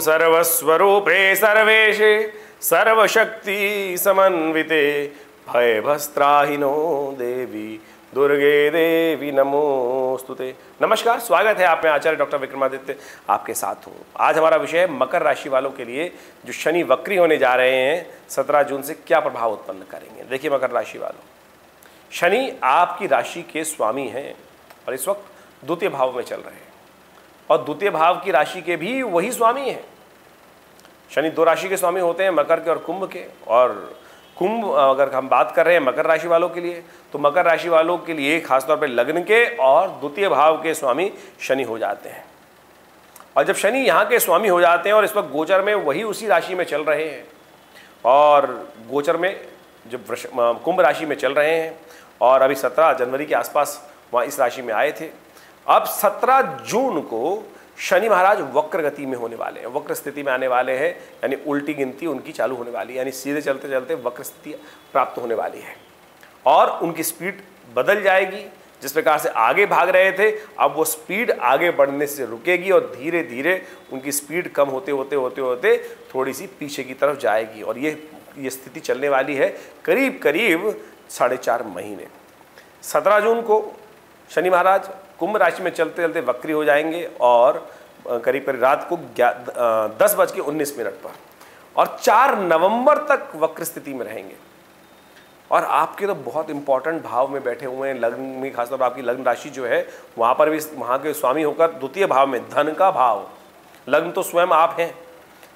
सर्वस्वरूपे सर्वेशे सर्वशक्ति समन्विते भयभस्त्राहिनो देवी दुर्गे देवी नमोस्तुते। नमस्कार, स्वागत है आप में आचार्य डॉक्टर विक्रमादित्य आपके साथ हूँ। आज हमारा विषय है मकर राशि वालों के लिए जो शनि वक्री होने जा रहे हैं 17 जून से क्या प्रभाव उत्पन्न करेंगे। देखिए मकर राशि वालों, शनि आपकी राशि के स्वामी हैं और इस वक्त द्वितीय भाव में चल रहे हैं और द्वितीय भाव की राशि के भी वही स्वामी हैं। शनि दो राशि के स्वामी होते हैं, मकर के और कुंभ के। और कुंभ अगर हम बात कर रहे हैं मकर राशि वालों के लिए, तो मकर राशि वालों के लिए खासतौर पे लग्न के और द्वितीय भाव के स्वामी शनि हो जाते हैं। और जब शनि यहाँ के स्वामी हो जाते हैं और इस वक्त गोचर में वही उसी राशि में चल रहे हैं और गोचर में जब कुंभ राशि में चल रहे हैं और अभी 17 जनवरी के आसपास वहाँ इस राशि में आए थे। अब 17 जून को शनि महाराज वक्र गति में होने वाले हैं, वक्र स्थिति में आने वाले हैं, यानी उल्टी गिनती उनकी चालू होने वाली है, यानी सीधे चलते चलते वक्र स्थिति प्राप्त होने वाली है और उनकी स्पीड बदल जाएगी। जिस प्रकार से आगे भाग रहे थे अब वो स्पीड आगे बढ़ने से रुकेगी और धीरे धीरे उनकी स्पीड कम होते होते होते होते थोड़ी सी पीछे की तरफ जाएगी और ये स्थिति चलने वाली है करीब करीब 4.5 महीने। 17 जून को शनि महाराज कुंभ राशि में चलते चलते वक्री हो जाएंगे और करीब करीब रात को 10:19 पर और 4 नवंबर तक वक्र स्थिति में रहेंगे। और आपके तो बहुत इंपॉर्टेंट भाव में बैठे हुए हैं, लग्न में, खासतौर पर आपकी लग्न राशि जो है वहाँ पर भी वहाँ के स्वामी होकर द्वितीय भाव में धन का भाव, लग्न तो स्वयं आप हैं,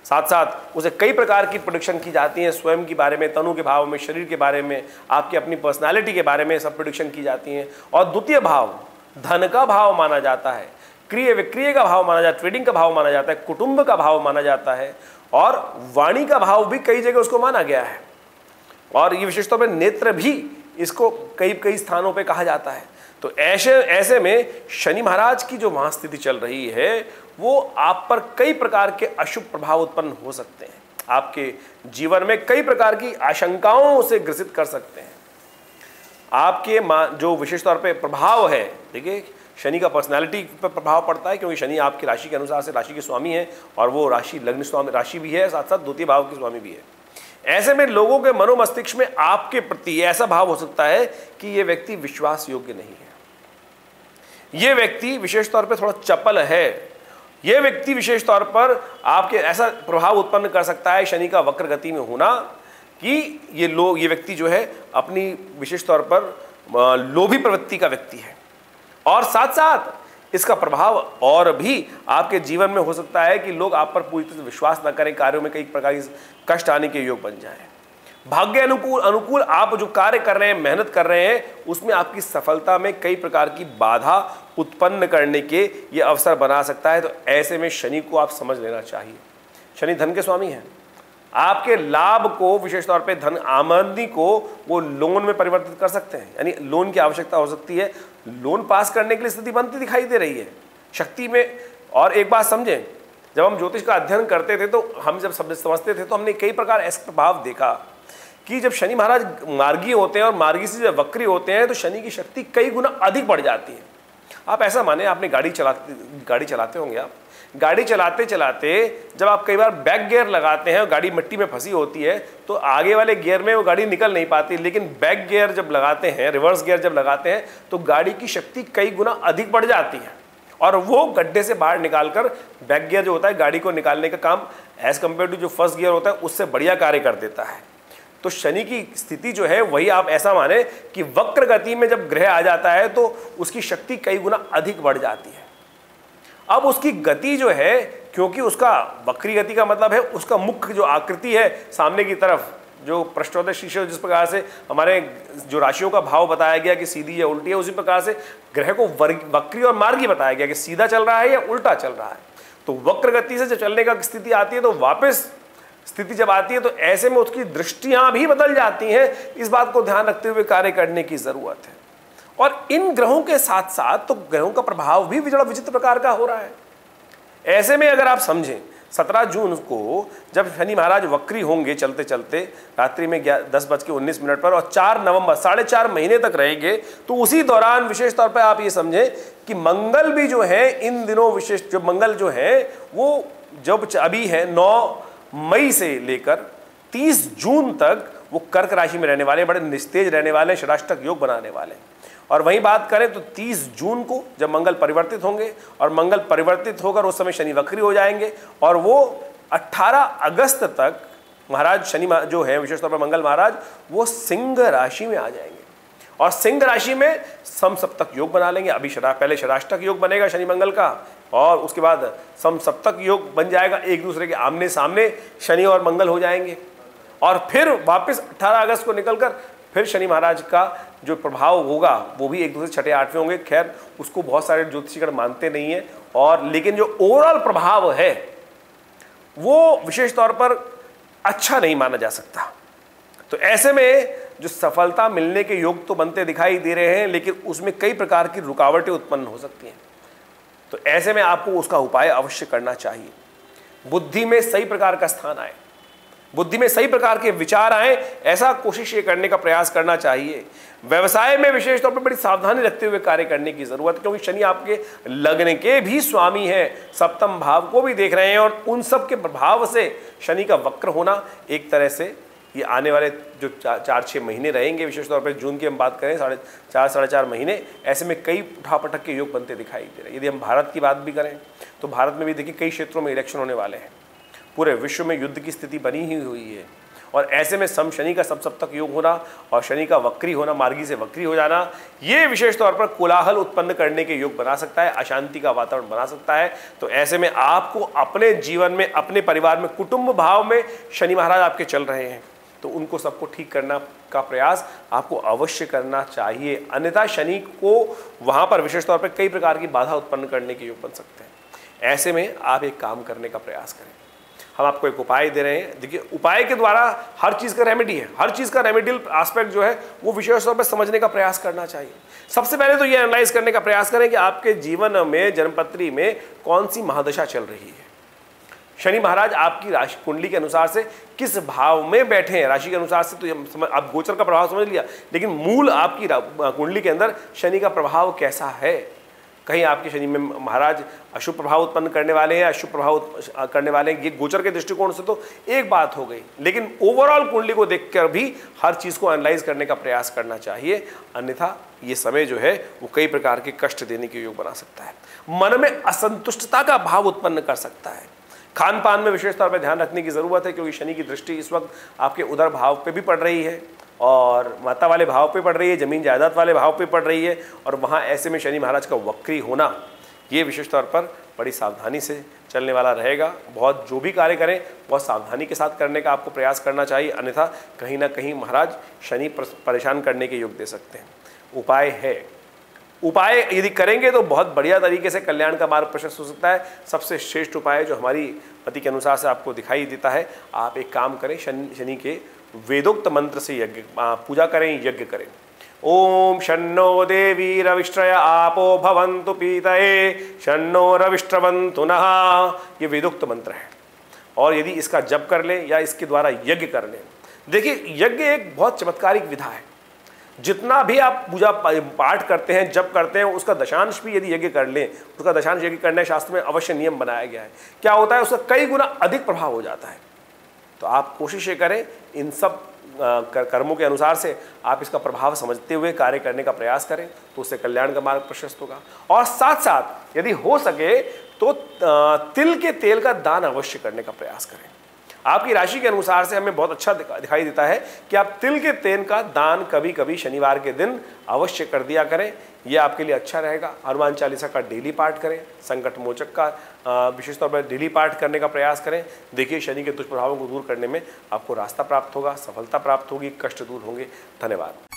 साथ साथ उसे कई प्रकार की प्रेडिक्शन की जाती हैं, स्वयं के बारे में, तनु के भाव में, शरीर के बारे में, आपकी अपनी पर्सनालिटी के बारे में सब प्रेडिक्शन की जाती हैं। और द्वितीय भाव धन का भाव माना जाता है, क्रिय विक्रिय का भाव माना जाता है, ट्रेडिंग का भाव माना जाता है, कुटुंब का भाव माना जाता है और वाणी का भाव भी कई जगह उसको माना गया है। और ये विशेष तौर पर नेत्र भी इसको कई स्थानों पे कहा जाता है। तो ऐसे में शनि महाराज की जो वहाँ स्थिति चल रही है वो आप पर कई प्रकार के अशुभ प्रभाव उत्पन्न हो सकते हैं, आपके जीवन में कई प्रकार की आशंकाओं से ग्रसित कर सकते हैं। आपके जो विशेष तौर पे प्रभाव है, देखिए शनि का पर्सनालिटी पर प्रभाव पड़ता है क्योंकि शनि आपकी राशि के अनुसार से राशि के स्वामी है और वो राशि लग्न स्वामी राशि भी है, साथ साथ द्वितीय भाव के स्वामी भी है। ऐसे में लोगों के मनोमस्तिष्क में आपके प्रति ऐसा भाव हो सकता है कि ये व्यक्ति विश्वास योग्य नहीं है, ये व्यक्ति विशेष तौर पे थोड़ा चपल है, ये व्यक्ति विशेष तौर पर आपके ऐसा प्रभाव उत्पन्न कर सकता है शनि का वक्र गति में होना कि ये व्यक्ति जो है अपनी विशेष तौर पर लोभी प्रवृत्ति का व्यक्ति है। और साथ साथ इसका प्रभाव और भी आपके जीवन में हो सकता है कि लोग आप पर पूरी तरह से विश्वास न करें, कार्यों में कई प्रकार की कष्ट आने के योग बन जाए। भाग्य अनुकूल आप जो कार्य कर रहे हैं, मेहनत कर रहे हैं, उसमें आपकी सफलता में कई प्रकार की बाधा उत्पन्न करने के ये अवसर बना सकता है। तो ऐसे में शनि को आप समझ लेना चाहिए। शनि धन के स्वामी हैं, आपके लाभ को विशेष तौर पे धन आमदनी को वो लोन में परिवर्तित कर सकते हैं, यानी लोन की आवश्यकता हो सकती है, लोन पास करने के लिए स्थिति बनती दिखाई दे रही है शक्ति में। और एक बात समझें, जब हम ज्योतिष का अध्ययन करते थे तो हम जब समझते थे तो हमने कई प्रकार ऐसे प्रभाव देखा कि जब शनि महाराज मार्गी होते हैं और मार्गी से जब वक्री होते हैं तो शनि की शक्ति कई गुना अधिक बढ़ जाती है। आप ऐसा माने, आपने गाड़ी चलाते होंगे, आप गाड़ी चलाते चलाते जब आप कई बार बैक गियर लगाते हैं और गाड़ी मिट्टी में फंसी होती है तो आगे वाले गियर में वो गाड़ी निकल नहीं पाती, लेकिन बैक गियर जब लगाते हैं, रिवर्स गियर जब लगाते हैं तो गाड़ी की शक्ति कई गुना अधिक बढ़ जाती है और वो गड्ढे से बाहर निकालकर बैक गियर जो होता है गाड़ी को निकालने का काम एज कम्पेयर टू जो फर्स्ट गियर होता है उससे बढ़िया कार्य कर देता है। तो शनि की स्थिति जो है वही आप ऐसा माने कि वक्र गति में जब ग्रह आ जाता है तो उसकी शक्ति कई गुना अधिक बढ़ जाती है। अब उसकी गति जो है, क्योंकि उसका वक्री गति का मतलब है उसका मुख्य जो आकृति है सामने की तरफ, जो पृष्ठोदय शीर्ष, जिस प्रकार से हमारे जो राशियों का भाव बताया गया कि सीधी या उल्टी है, उसी प्रकार से ग्रह को वक्री और मार्गी बताया गया कि सीधा चल रहा है या उल्टा चल रहा है। तो वक्र गति से जब चलने का स्थिति आती है तो वापस स्थिति जब आती है तो ऐसे में उसकी दृष्टियां भी बदल जाती हैं। इस बात को ध्यान रखते हुए कार्य करने की जरूरत है। और इन ग्रहों के साथ साथ तो ग्रहों का प्रभाव भी बड़ा विचित्र प्रकार का हो रहा है। ऐसे में अगर आप समझें 17 जून को जब शनि महाराज वक्री होंगे चलते चलते रात्रि में 10:19 पर और 4 नवंबर 4.5 महीने तक रहेंगे, तो उसी दौरान विशेष तौर पर आप ये समझें कि मंगल भी जो है इन दिनों विशेष जो मंगल जो है वो जब अभी है 9 मई से लेकर 30 जून तक वो कर्क राशि में रहने वाले, बड़े निस्तेज रहने वाले, षडाष्टक योग बनाने वाले। और वहीं बात करें तो 30 जून को जब मंगल परिवर्तित होंगे, और मंगल परिवर्तित होकर उस समय शनि वक्री हो जाएंगे, और वो 18 अगस्त तक महाराज शनि जो है विशेष तौर पर मंगल महाराज वो सिंह राशि में आ जाएंगे, और सिंह राशि में समसप्तक योग बना लेंगे। अभी पहले षडाष्टक योग बनेगा शनि मंगल का, और उसके बाद समसप्तक योग बन जाएगा, एक दूसरे के आमने सामने शनि और मंगल हो जाएंगे। और फिर वापस 18 अगस्त को निकलकर फिर शनि महाराज का जो प्रभाव होगा वो भी एक दूसरे 6, 8वें होंगे। खैर उसको बहुत सारे ज्योतिषीगण मानते नहीं है, और लेकिन जो ओवरऑल प्रभाव है वो विशेष तौर पर अच्छा नहीं माना जा सकता। तो ऐसे में जो सफलता मिलने के योग तो बनते दिखाई दे रहे हैं, लेकिन उसमें कई प्रकार की रुकावटें उत्पन्न हो सकती हैं। तो ऐसे में आपको उसका उपाय अवश्य करना चाहिए। बुद्धि में सही प्रकार का स्थान आए, बुद्धि में सही प्रकार के विचार आए, ऐसा कोशिश ये करने का प्रयास करना चाहिए। व्यवसाय में विशेष तौर पर बड़ी सावधानी रखते हुए कार्य करने की जरूरत है, क्योंकि शनि आपके लग्न के भी स्वामी हैं, सप्तम भाव को भी देख रहे हैं, और उन सब के प्रभाव से शनि का वक्र होना एक तरह से ये आने वाले जो 4-6 महीने रहेंगे, विशेष तौर पर जून की हम बात करें 4.5 महीने, ऐसे में कई उठापटक के योग बनते दिखाई दे रहे हैं। यदि हम भारत की बात भी करें तो भारत में भी देखिए कई क्षेत्रों में इलेक्शन होने वाले हैं, पूरे विश्व में युद्ध की स्थिति बनी ही हुई है, और ऐसे में सम शनि का समसप्तक योग होना और शनि का वक्री होना, मार्गी से वक्री हो जाना, ये विशेष तौर पर कोलाहल उत्पन्न करने के योग बना सकता है, अशांति का वातावरण बना सकता है। तो ऐसे में आपको अपने जीवन में, अपने परिवार में, कुटुंब भाव में शनि महाराज आपके चल रहे हैं, तो उनको सबको ठीक करना का प्रयास आपको अवश्य करना चाहिए। अन्यथा शनि को वहाँ पर विशेष तौर पर कई प्रकार की बाधा उत्पन्न करने के योग बन सकते हैं। ऐसे में आप एक काम करने का प्रयास करें। हम आपको एक उपाय दे रहे हैं। देखिए, उपाय के द्वारा हर चीज़ का रेमेडी है, हर चीज़ का रेमेडियल एस्पेक्ट जो है वो विशेष तौर पर समझने का प्रयास करना चाहिए। सबसे पहले तो ये एनालाइज करने का प्रयास करें कि आपके जीवन में, जन्मपत्री में कौन सी महादशा चल रही है। शनि महाराज आपकी राशि कुंडली के अनुसार से किस भाव में बैठे हैं, राशि के अनुसार से तो आप गोचर का प्रभाव समझ लिया, लेकिन मूल आपकी कुंडली के अंदर शनि का प्रभाव कैसा है। कहीं आपके शनि में महाराज अशुभ प्रभाव उत्पन्न करने वाले हैं, अशुभ प्रभाव करने वाले हैं, ये गोचर के दृष्टिकोण से तो एक बात हो गई, लेकिन ओवरऑल कुंडली को देखकर भी हर चीज़ को एनालाइज करने का प्रयास करना चाहिए। अन्यथा ये समय जो है वो कई प्रकार के कष्ट देने के योग बना सकता है, मन में असंतुष्टता का भाव उत्पन्न कर सकता है। खान पान में विशेष तौर पर ध्यान रखने की ज़रूरत है, क्योंकि शनि की दृष्टि इस वक्त आपके उदर भाव पे भी पड़ रही है, और माता वाले भाव पे पड़ रही है, जमीन जायदाद वाले भाव पे पड़ रही है, और वहाँ ऐसे में शनि महाराज का वक्री होना ये विशेष तौर पर बड़ी सावधानी से चलने वाला रहेगा। बहुत जो भी कार्य करें बहुत सावधानी के साथ करने का आपको प्रयास करना चाहिए, अन्यथा कहीं ना कहीं महाराज शनि परेशान करने के योग दे सकते हैं। उपाय है, उपाय यदि करेंगे तो बहुत बढ़िया तरीके से कल्याण का मार्ग प्रशस्त हो सकता है। सबसे श्रेष्ठ उपाय जो हमारी पति के अनुसार से आपको दिखाई देता है, आप एक काम करें, शनि के वेदोक्त मंत्र से यज्ञ पूजा करें, यज्ञ करें। ओम शन्नो देवी रविष्ट्रय आपो भवन्तु पीतये शन्नो रविष्ट्रवन्तु नः, ये वेदोक्त मंत्र है, और यदि इसका जप कर लें या इसके द्वारा यज्ञ कर लें, देखिए यज्ञ एक बहुत चमत्कारिक विधा है। जितना भी आप पूजा पाठ करते हैं, जप करते हैं, उसका दशांश भी यदि यज्ञ कर लें, उसका दशांश यज्ञ करने शास्त्र में अवश्य नियम बनाया गया है। क्या होता है, उसका कई गुना अधिक प्रभाव हो जाता है। तो आप कोशिश ये करें, इन सब कर्मों के अनुसार से आप इसका प्रभाव समझते हुए कार्य करने का प्रयास करें, तो उससे कल्याण का मार्ग प्रशस्त होगा। और साथ साथ यदि हो सके तो तिल के तेल का दान अवश्य करने का प्रयास करें। आपकी राशि के अनुसार से हमें बहुत अच्छा दिखाई देता है कि आप तिल के तेल का दान कभी कभी शनिवार के दिन अवश्य कर दिया करें, यह आपके लिए अच्छा रहेगा। हनुमान चालीसा का डेली पाठ करें, संकट मोचक का विशेष तौर पर डेली पाठ करने का प्रयास करें। देखिए शनि के दुष्प्रभावों को दूर करने में आपको रास्ता प्राप्त होगा, सफलता प्राप्त होगी, कष्ट दूर होंगे। धन्यवाद।